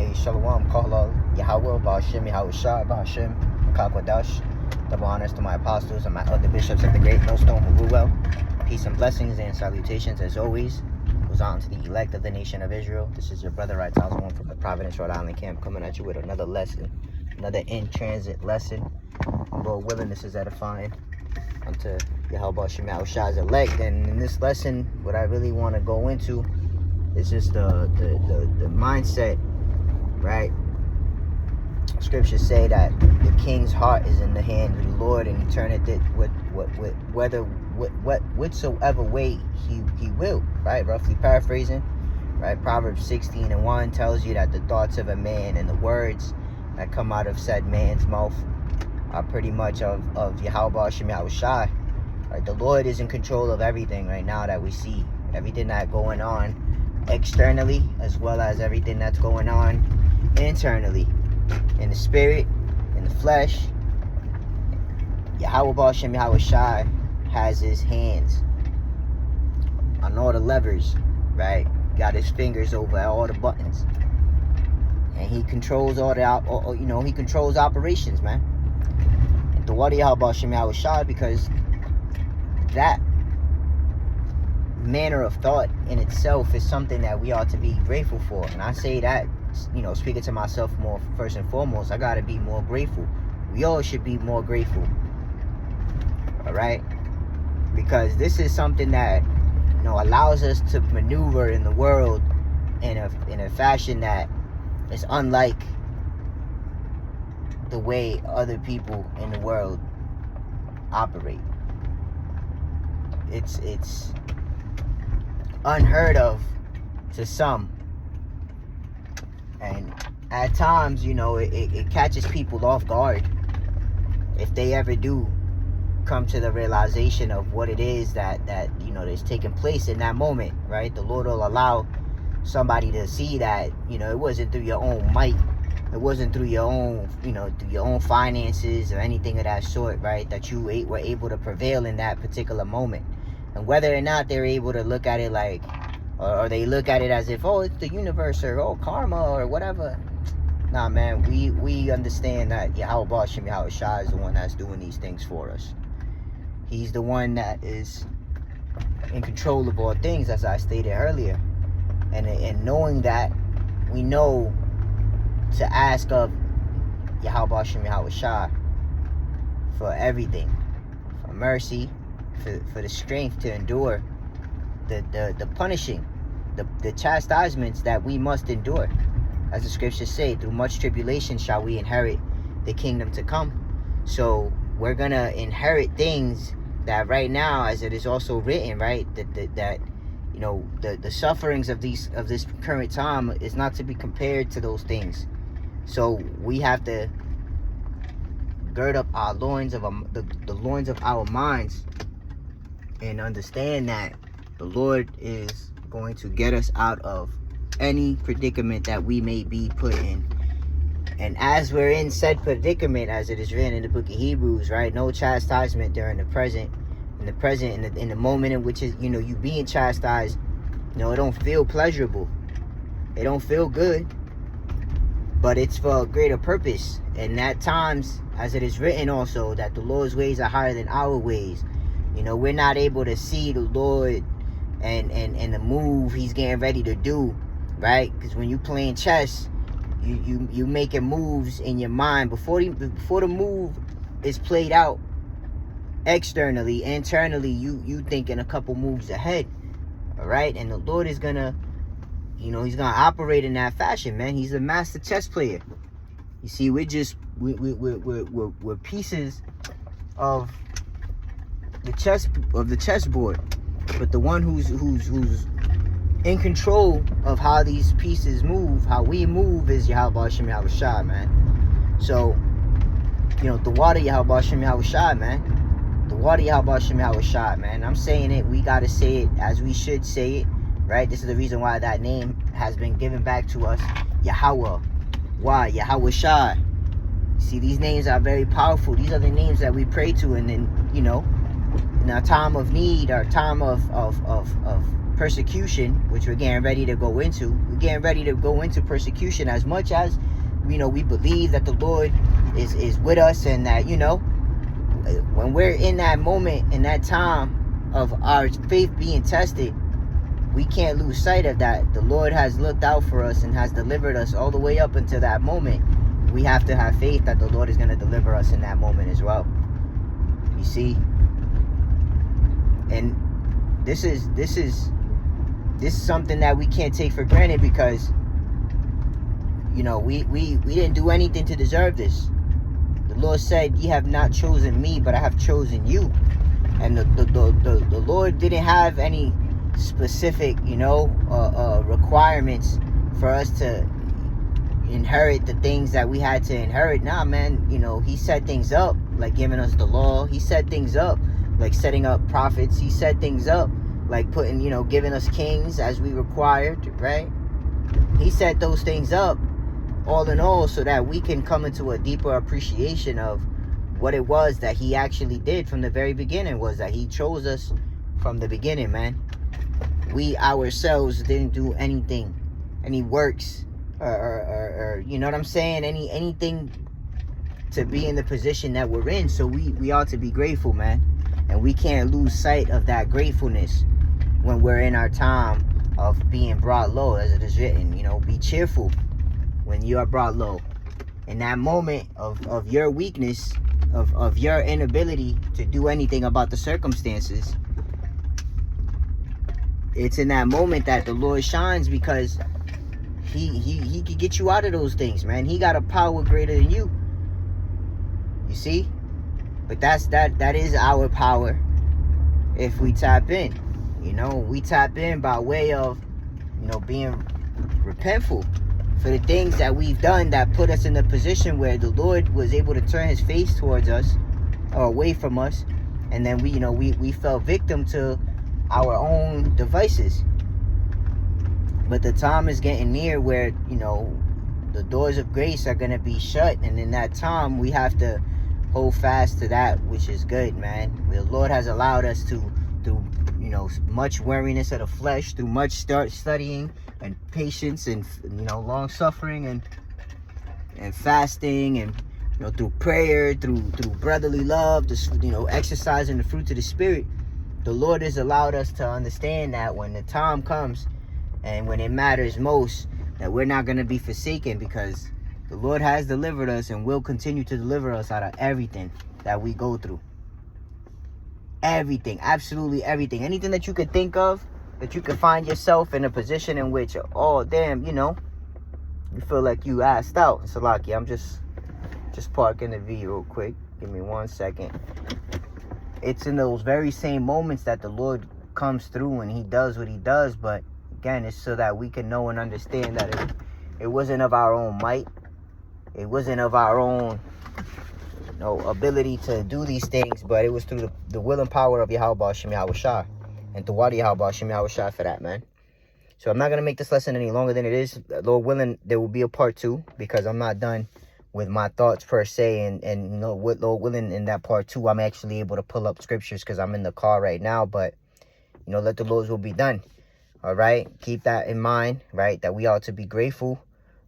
Hey, Shalom, Kala, Yahawah, Ba'ashem, Yahawah, Ba'ashem, Makakwadash. Double honors to my apostles and my other bishops of the great millstone who rule well. Peace and blessings and salutations as always. Goes on to the elect of the nation of Israel. This is your brother, Right Osborne from the Providence, Rhode Island camp, coming at you with another lesson, another in-transit lesson. Lord willing, this is edifying unto Yahawah Shemyahushai's elect. And in this lesson, what I really want to go into is just the mindset, right? Scriptures say that the king's heart is in the hand of the Lord, and he turneth it whatsoever way he will, right? Roughly paraphrasing, right? Proverbs 16:1 tells you that the thoughts of a man and the words that come out of said man's mouth are pretty much of Yahawah Shemyahushai. Right? The Lord is in control of everything right now that we see, everything that's going on externally, as well as everything that's going on internally, in the spirit, in the flesh. Yahawah Shemyahushai has his hands on all the levers, right? Got his fingers over all the buttons, and he controls all the, he controls operations, man. And the water Yahawah Shemyahushai, because that manner of thought in itself is something that we ought to be grateful for. And I say that, speaking to myself more first and foremost, I gotta be more grateful. We all should be more grateful, all right? Because this is something that allows us to maneuver in the world in a fashion that is unlike the way other people in the world operate. It's unheard of to some, and at times it catches people off guard if they ever do come to the realization of what it is that is taking place in that moment, right? The Lord will allow somebody to see that it wasn't through your own might, it wasn't through your own through your own finances or anything of that sort, right, that you were able to prevail in that particular moment. And whether or not they're able to look at it like, or they look at it as if, oh, it's the universe, or karma, or whatever. Nah, man, we understand that Yahawah Shemyahushai is the one that's doing these things for us. He's the one that is in control of all things, as I stated earlier. And knowing that, we know to ask of Yahawah Shemyahushai for everything, for mercy, for the strength to endure the punishing, the chastisements that we must endure. As the scriptures say, through much tribulation shall we inherit the kingdom to come. So we're gonna inherit things that right now, as it is also written, right, that the sufferings of this current time is not to be compared to those things. So we have to gird up our loins of the loins of our minds, and understand that the Lord is going to get us out of any predicament that we may be put in. And as we're in said predicament, as it is written in the book of Hebrews, right, no chastisement during the present, in the moment in which is you being chastised, it don't feel pleasurable, it don't feel good, but it's for a greater purpose. And at times, as it is written also, that the Lord's ways are higher than our ways. We're not able to see the Lord and the move he's getting ready to do, right? Because when you playing chess, you making moves in your mind before the move is played out externally. Internally, you thinking a couple moves ahead, all right? And the Lord is gonna, he's gonna operate in that fashion, man. He's a master chess player. You see, we're pieces of the chessboard, but the one who's in control of how these pieces move, how we move, is Yahawah Shemyahushai, man. So the water Yahawah Shemyahushai, man. The water Yahawah Shemyahushai, man. I'm saying it, we gotta say it as we should say it, right? This is the reason why that name has been given back to us, Yahawah. Why? Yahawashi. See, these names are very powerful. These are the names that we pray to, and then in our time of need, our time of persecution, which we're getting ready to go into. We're getting ready to go into persecution as much as, we believe that the Lord is with us, and that, when we're in that moment, in that time of our faith being tested, we can't lose sight of that. The Lord has looked out for us and has delivered us all the way up until that moment. We have to have faith that the Lord is going to deliver us in that moment as well. You see? And this is something that we can't take for granted, because we didn't do anything to deserve this. The Lord said, "Ye have not chosen me, but I have chosen you." And the Lord didn't have any specific requirements for us to inherit the things that we had to inherit. Nah, man, he set things up like giving us the law. He set things up like setting up prophets. He set things up like giving us kings as we required, right? He set those things up all in all so that we can come into a deeper appreciation of what it was that he actually did from the very beginning. Was that he chose us from the beginning, man. We ourselves didn't do anything, any works, or you know what I'm saying, anything to be in the position that we're in. So we ought to be grateful, man. And we can't lose sight of that gratefulness when we're in our time of being brought low, as it is written. Be cheerful when you are brought low. In that moment of your weakness, of your inability to do anything about the circumstances, it's in that moment that the Lord shines, because he can get you out of those things, man. He got a power greater than you. You see? But that is our power if we tap in. We tap in by way of being repentful for the things that we've done that put us in the position where the Lord was able to turn his face towards us or away from us, and then we fell victim to our own devices. But the time is getting near where the doors of grace are going to be shut, and in that time we have to hold fast to that which is good, man. The Lord has allowed us to, through much weariness of the flesh, through much studying and patience and long suffering and fasting, and through prayer, through brotherly love, exercising the fruits of the Spirit, the Lord has allowed us to understand that when the time comes and when it matters most, that we're not going to be forsaken, because the Lord has delivered us and will continue to deliver us out of everything that we go through. Everything, absolutely everything. Anything that you could think of, that you could find yourself in a position in which, oh damn, you feel like you asked out. Salaki, I'm just parking the V real quick. Give me 1 second. It's in those very same moments that the Lord comes through and he does what he does. But again, it's so that we can know and understand that it wasn't of our own might. It wasn't of our own ability to do these things, but it was through the will and power of Yahawah Shem Yahawashi, and to Wadi Yahawah Shem Yahawashi for that, man. So I'm not going to make this lesson any longer than it is. Lord willing, there will be a part 2, because I'm not done with my thoughts per se, and with Lord willing, in that part 2, I'm actually able to pull up scriptures because I'm in the car right now. But let the Lord's will be done. All right, keep that in mind, right? That we ought to be grateful,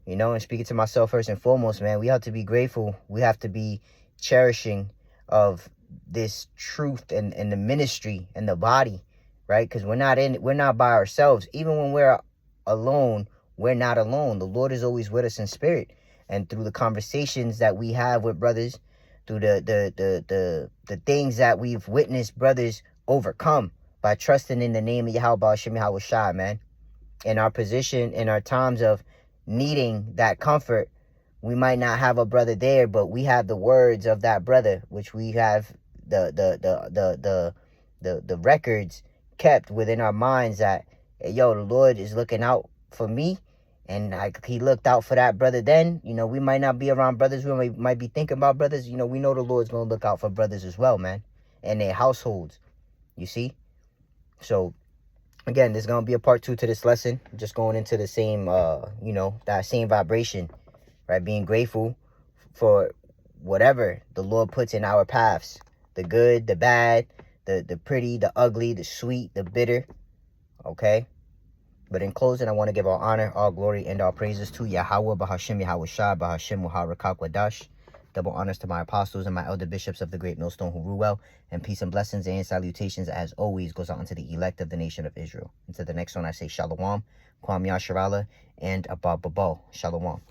and speaking to myself first and foremost, man, we ought to be grateful. We have to be cherishing of this truth and the ministry and the body, right? Because we're not by ourselves. Even when we're alone, we're not alone. The Lord is always with us in spirit, and through the conversations that we have with brothers, through the things that we've witnessed brothers overcome by trusting in the name of Yahawah Shem Yahawashi, man. In our position, in our times of needing that comfort, we might not have a brother there, but we have the words of that brother, which we have the records kept within our minds that, hey, the Lord is looking out for me, and he looked out for that brother then. We might not be around brothers, we might be thinking about brothers. We know the Lord's going to look out for brothers as well, man, and their households, you see? So, again, there's going to be a part 2 to this lesson, just going into the same, that same vibration, right? Being grateful for whatever the Lord puts in our paths, the good, the bad, the pretty, the ugly, the sweet, the bitter, Okay? But in closing, I want to give all honor, all glory, and all praises to Yahawah, Bahashim, Yahawashah, Bahashim, Muharakak, double honors to my apostles and my elder bishops of the great millstone who rule well, and peace and blessings and salutations as always goes out unto the elect of the nation of Israel. And to the next one, I say Shalom, Kwam Yasharala, and Abba Babal. Shalom.